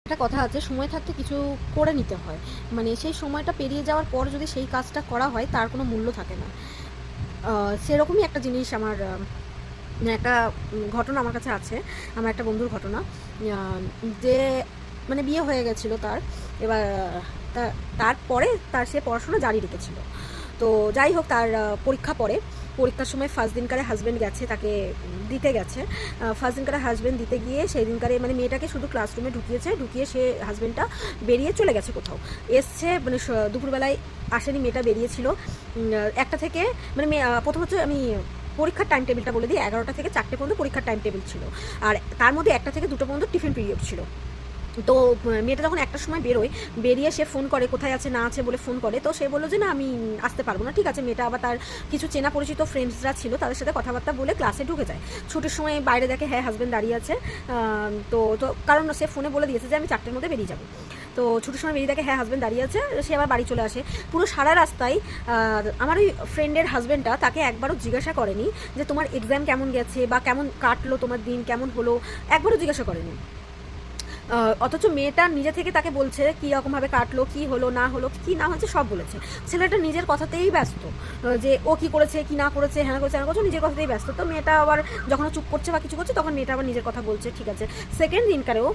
একটা কথা আছে, সময় থাকতে কিছু করে নিতে হয়। মানে সেই সময়টা পেরিয়ে যাওয়ার পর যদি সেই কাজটা করা হয় তার কোনো মূল্য থাকে না। সেরকমই একটা জিনিস আমার একটা ঘটনা আমার কাছে আছে। আমার একটা বন্ধুর ঘটনা। যে মানে বিয়ে হয়ে গেছিলো তার। এবার তারপরে সে পড়াশোনা জারি রেখেছিল। তো যাই হোক, তার পরীক্ষার সময় ফার্স্ট দিনকারে হাজব্যান্ড গেছে, তাকে দিতে গেছে। ফার্স্ট দিনকারে হাজব্যান্ড দিতে গিয়ে সেই দিনকারে মানে মেয়েটাকে শুধু ক্লাসরুমে ঢুকিয়ে সে হাজব্যান্ডটা বেরিয়ে চলে গেছে কোথাও। এসছে মানে দুপুরবেলায় আসেনি, মেয়েটা বেরিয়েছিল 1টা থেকে। মানে প্রথম হচ্ছে আমি পরীক্ষার টাইম টেবিলটা বলে দিই, 11টা থেকে 4টে পর্যন্ত পরীক্ষার টাইম টেবিল ছিল। আর তার মধ্যে 1টা থেকে 2টো পর্যন্ত টিফিন পিরিয়ড ছিল। তো মেয়েটা যখন 1টার সময় বেরিয়ে সে ফোন করে, কোথায় আছে না আছে বলে ফোন করে। তো সে বললো যে না, আমি আসতে পারবো না। ঠিক আছে, মেয়েটা আবার তার কিছু চেনা পরিচিত ফ্রেন্ডসরা ছিল, তাদের সাথে কথাবার্তা বলে ক্লাসে ঢুকে যায়। ছুটির সময় বাইরে দেখে হ্যাঁ হাজব্যান্ড দাঁড়িয়ে আছে। তো কারণ সে ফোনে বলে দিয়েছে যে আমি 4টের মধ্যে বেরিয়ে যাবো। তো ছুটির সময় বেরিয়ে দেখে হ্যাঁ হাজব্যান্ড দাঁড়িয়ে আছে, সে আবার বাড়ি চলে আসে। পুরো সারা রাস্তায় আমার ওই ফ্রেন্ডের হাজব্যান্ডটা তাকে একবারও জিজ্ঞাসা করেনি যে তোমার এক্সাম কেমন গেছে বা কেমন কাটলো, তোমার দিন কেমন হলো, একবারও জিজ্ঞাসা করেনি। অথচ মেয়েটা নিজে থেকে তাকে বলছে কী রকমভাবে কাটলো, কী হলো না হলো, কী না হচ্ছে সব বলেছে। ছেলেটা নিজের কথাতেই ব্যস্ত, যে ও কী করেছে কী না করেছে, হ্যাঁ করেছে হ্যাঁ করছে, নিজের কথাতেই ব্যস্ত। তো মেয়েটা আবার যখন চুপ করছে বা কিছু করছে তখন মেয়েটা আবার নিজের কথা বলছে। ঠিক আছে, সেকেন্ড দিনকারেও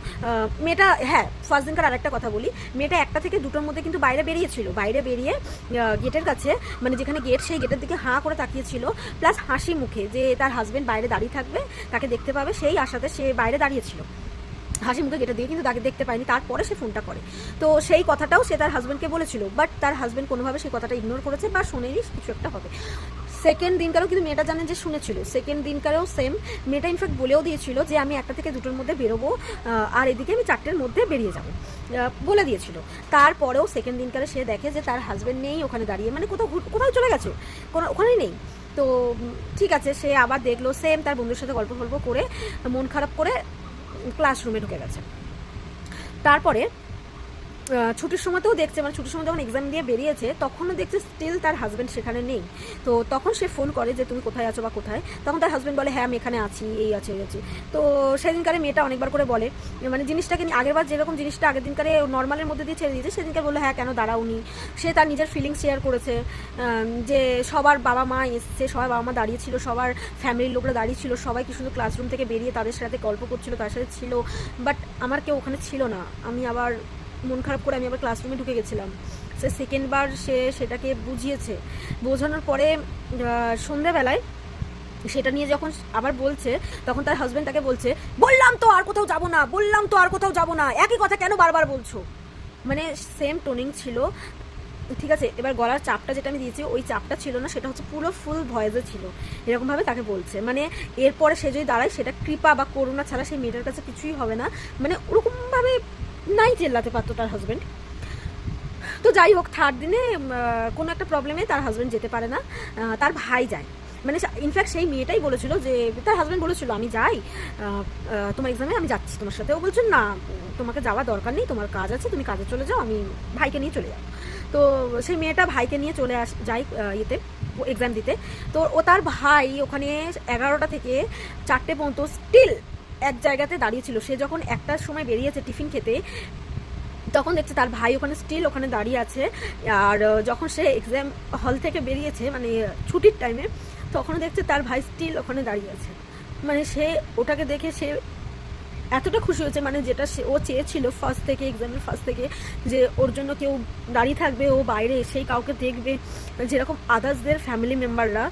মেয়েটা, হ্যাঁ ফার্স্ট দিনকার আরেকটা কথা বলি, মেয়েটা 1টা থেকে 2টোর মধ্যে কিন্তু বাইরে বেরিয়েছিল। বাইরে বেরিয়ে গেটের কাছে, মানে যেখানে গেট সেই গেটের দিকে হাঁ করে তাকিয়েছিল, প্লাস হাসি মুখে, যে তার হাজব্যান্ড বাইরে দাঁড়িয়ে থাকবে, তাকে দেখতে পাবে সেই আশাতে সে বাইরে দাঁড়িয়েছিল। হাসি মুখে গেটে দিয়ে কিন্তু তাকে দেখতে পায়নি, তারপরে সে ফোনটা করে। তো সেই কথাটাও সে তার হাজব্যান্ডকে বলেছিল, বাট তার হাজব্যান্ড কোনোভাবে সেই কথাটা ইগনোর করেছে বা শোনেনি, কিছু একটা হবে। সেকেন্ড দিনকারেও কিন্তু মেয়েটা জানে যে শুনেছিল। সেকেন্ড দিনকারেও সেম, মেয়েটা ইনফ্যাক্ট বলেও দিয়েছিল যে আমি 1টা থেকে 2টোর মধ্যে বেরোবো, আর এদিকে আমি 4টের মধ্যে বেরিয়ে যাবো, বলে দিয়েছিল। তারপরেও সেকেন্ড দিনকারে সে দেখে যে তার হাজব্যান্ড নেই ওখানে দাঁড়িয়ে, মানে কোথাও চলে গেছে, ওখানেই নেই। তো ঠিক আছে, সে আবার দেখলো সেম, তার বন্ধুর সাথে গল্প করে মন খারাপ করে ক্লাসরুমে ঢুকে গেছে। তারপরে ছুটির সময়তেও দেখছে, মানে ছুটির সময় যখন এক্সাম দিয়ে বেরিয়েছে তখনও দেখছে স্টিল তার হাজব্যান্ড সেখানে নেই। তো তখন সে ফোন করে যে তুমি কোথায় আছো বা কোথায়। তখন তার হাজব্যান্ড বলে হ্যাঁ আমি এখানে আছি, এই আছে এই আছে। তো সেদিনকারে মেয়েটা অনেকবার করে বলে, মানে জিনিসটাকে আগেরবার যেরকম জিনিসটা আগের দিনকারে নর্মালের মধ্যে দিয়ে ছেড়ে দিয়েছে, সেদিনকে বললো হ্যাঁ কেন দাঁড়াওনি। সে তার নিজের ফিলিংস শেয়ার করেছে, যে সবার বাবা মা এসছে, সবার বাবা মা দাঁড়িয়েছিল, সবার ফ্যামিলির লোকরা দাঁড়িয়েছিল, সবাই কি সুন্দর ক্লাসরুম থেকে বেরিয়ে তাদের সাথে গল্প করছিল, তার সাথে ছিল, বাট আমার কেউ ওখানে ছিল না। আমি আবার মন খারাপ করে আমি আবার ক্লাসরুমে ঢুকে গেছিলাম। সে সেকেন্ডবার সে সেটাকে বুঝিয়েছে। বোঝানোর পরে সন্ধ্যাবেলায় সেটা নিয়ে যখন আবার বলছে, তখন তার হাজব্যান্ড তাকে বলছে বললাম তো আর কোথাও যাবো না, বললাম তো আর কোথাও যাবো না, একই কথা কেন বারবার বলছো। মানে সেম টোনিং ছিল। ঠিক আছে, এবার গলার চাপটা যেটা আমি দিয়েছি ওই চাপটা ছিল না, সেটা হচ্ছে পুরো ফুল ভয়েসে ছিল। এরকমভাবে তাকে বলছে, মানে এরপরে সে যদি দাঁড়ায় সেটা কৃপা বা করুণা ছাড়া সেই মেয়েটার কাছে কিছুই হবে না। মানে ওরকমভাবে নাই চেল্লাতে পারতো তার হাজব্যান্ড। তো যাই হোক, থার্ড দিনে কোনো একটা প্রবলেমে তার হাজব্যান্ড যেতে পারে না, তার ভাই যায়। মানে ইনফ্যাক্ট সেই মেয়েটাই বলেছিল, যে তার হাজব্যান্ড বলেছিল আমি যাই তোমার এক্সামে, আমি যাচ্ছি তোমার সাথে। ও বলছে না তোমাকে যাওয়ার দরকার নেই, তোমার কাজ আছে, তুমি কাজে চলে যাও, আমি ভাইকে নিয়ে চলে যাও। তো সেই মেয়েটা ভাইকে নিয়ে যায় ইয়েতে এক্সাম দিতে। তো তার ভাই ওখানে 11টা থেকে 4টে পর্যন্ত স্টিল এক জায়গাতে দাঁড়িয়েছিল। সে যখন 1টার সময় বেরিয়েছে টিফিন খেতে, তখন দেখছে তার ভাই ওখানে স্টিল ওখানে দাঁড়িয়ে আছে। আর যখন সে এক্সাম হল থেকে বেরিয়েছে মানে ছুটির টাইমে, তখনও দেখছে তার ভাই স্টিল ওখানে দাঁড়িয়ে আছে। মানে সে ওটাকে দেখে সে এতটা খুশি হয়েছে, মানে যেটা ও চেয়েছিল এক্সামের ফার্স্ট থেকে, যে ওর জন্য কেউ দাঁড়িয়ে থাকবে, ও বাইরে এসেই কাউকে দেখবে, যেরকম আদার্সদের ফ্যামিলি মেম্বাররা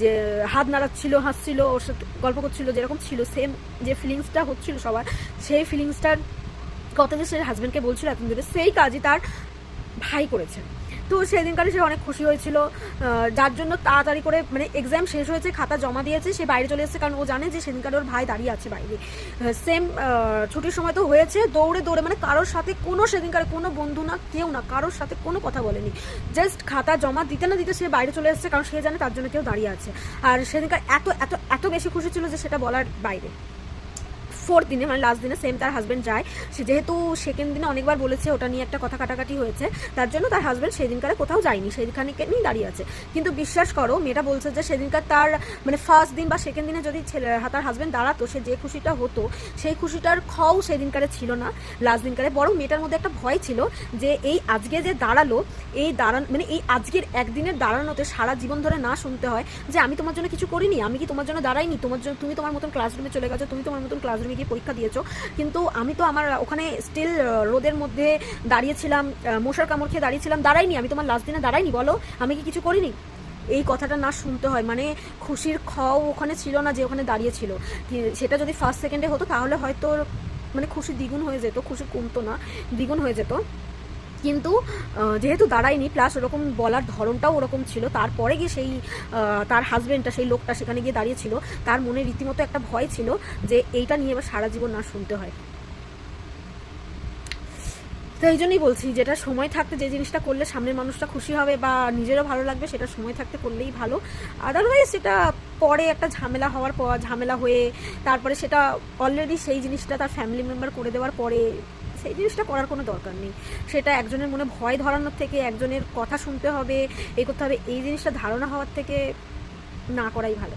যে হাত নাড়াচ্ছিল, হাসছিল, ওর সাথে গল্প করছিল, যেরকম ছিল সেম যে ফিলিংসটা হচ্ছিল সবার, সেই ফিলিংসটার কথা যে সে হাজব্যান্ডকে বলছিল এতদিন ধরে, সেই কাজই তার ভাই করেছে। তো সেদিনকারে সে অনেক খুশি হয়েছিল, যার জন্য তাড়াতাড়ি করে মানে এক্সাম শেষ হয়েছে, খাতা জমা দিয়েছে, সে বাইরে চলে এসেছে, কারণ ও জানে যে সেদিনকারে ওর ভাই দাঁড়িয়ে আছে বাইরে। সেম ছুটির সময় তো হয়েছে, দৌড়ে মানে কারোর সাথে সেদিনকারে কোনো বন্ধু না, কেউ না, কারোর সাথে কোনো কথা বলেনি, জাস্ট খাতা জমা দিতে না দিতে সে বাইরে চলে এসেছে, কারণ সে জানে তার জন্য কেউ দাঁড়িয়ে আছে। আর সেদিনকার এত এত এত বেশি খুশি ছিল যে সেটা বলার বাইরে। ফোর্থ দিনে মানে লাস্ট দিনে সেম তার হাজব্যান্ড যায়। সে যেহেতু সেকেন্ড দিনে অনেকবার বলেছে, ওটা নিয়ে একটা কথা কাটাকাটি হয়েছে, তার জন্য তার হাজব্যান্ড সেদিনকারে কোথাও যায়নি, সেদিনখানে নিয়ে দাঁড়িয়ে আছে। কিন্তু বিশ্বাস করো, মেয়েটা বলছে যে সেদিনকার তার মানে ফার্স্ট দিন বা সেকেন্ড দিনে যদি তার হাজব্যান্ড দাঁড়াতো, সে যে খুশিটা হতো সেই খুশিটার খাও সেদিনকারে ছিল না, লাস্ট দিনকারে। বরং মেয়েটার মধ্যে একটা ভয় ছিল যে এই আজকে যে দাঁড়ালো, এই মানে এই আজকের একদিনের দাঁড়ানোতে সারা জীবন ধরে না শুনতে হয় যে আমি তোমার জন্য কিছু করিনি, আমি কি তোমার জন্য দাঁড়াইনি, তোমার জন্য তুমি তোমার মতন ক্লাসরুমে চলে গেছো, তুমি তোমার মতন ক্লাসরুমে গিয়ে পরীক্ষা দিয়েছো, কিন্তু আমি তো আমার ওখানে স্টিল রোদের মধ্যে দাঁড়িয়েছিলাম, মশার কামড় খেয়ে দাঁড়িয়েছিলাম, দাঁড়াইনি, আমি তোমার লাস্ট দিনে দাঁড়াইনি, বলো আমি কি কিছু করিনি। এই কথাটা না শুনতে হয়, মানে খুশির খাও ওখানে ছিল না যে ওখানে দাঁড়িয়েছিল। সেটা যদি ফার্স্ট সেকেন্ডে হতো তাহলে হয়তো মানে খুশি দ্বিগুণ হয়ে যেত, খুশি কমতো না, দ্বিগুণ হয়ে যেত। কিন্তু যেহেতু দাঁড়ায়নি, প্লাস ওরকম বলার ধরনটাও ওরকম ছিল, তারপরে গিয়ে সেই তার হাজব্যান্ডটা, সেই লোকটা সেখানে গিয়ে দাঁড়িয়েছিল, তার মনে রীতিমতো একটা ভয় ছিল যে এইটা নিয়ে এবার সারা জীবন না শুনতে হয়। তো এই জন্যই বলছি, যেটা সময় থাকতে যে জিনিসটা করলে সামনের মানুষটা খুশি হবে বা নিজেরও ভালো লাগবে, সেটা সময় থাকতে করলেই ভালো। আদারওয়াইজ সেটা পরে একটা ঝামেলা হওয়ার পর, ঝামেলা হয়ে তারপরে সেটা অলরেডি সেই জিনিসটা তার ফ্যামিলি মেম্বার করে দেওয়ার পরে সেই জিনিসটা করার কোনো দরকার নেই। সেটা একজনের মনে ভয় ধরানোর থেকে, একজনের কথা শুনতে হবে, এই করতে হবে, এই জিনিসটা ধারণা হওয়ার থেকে না করাই ভালো।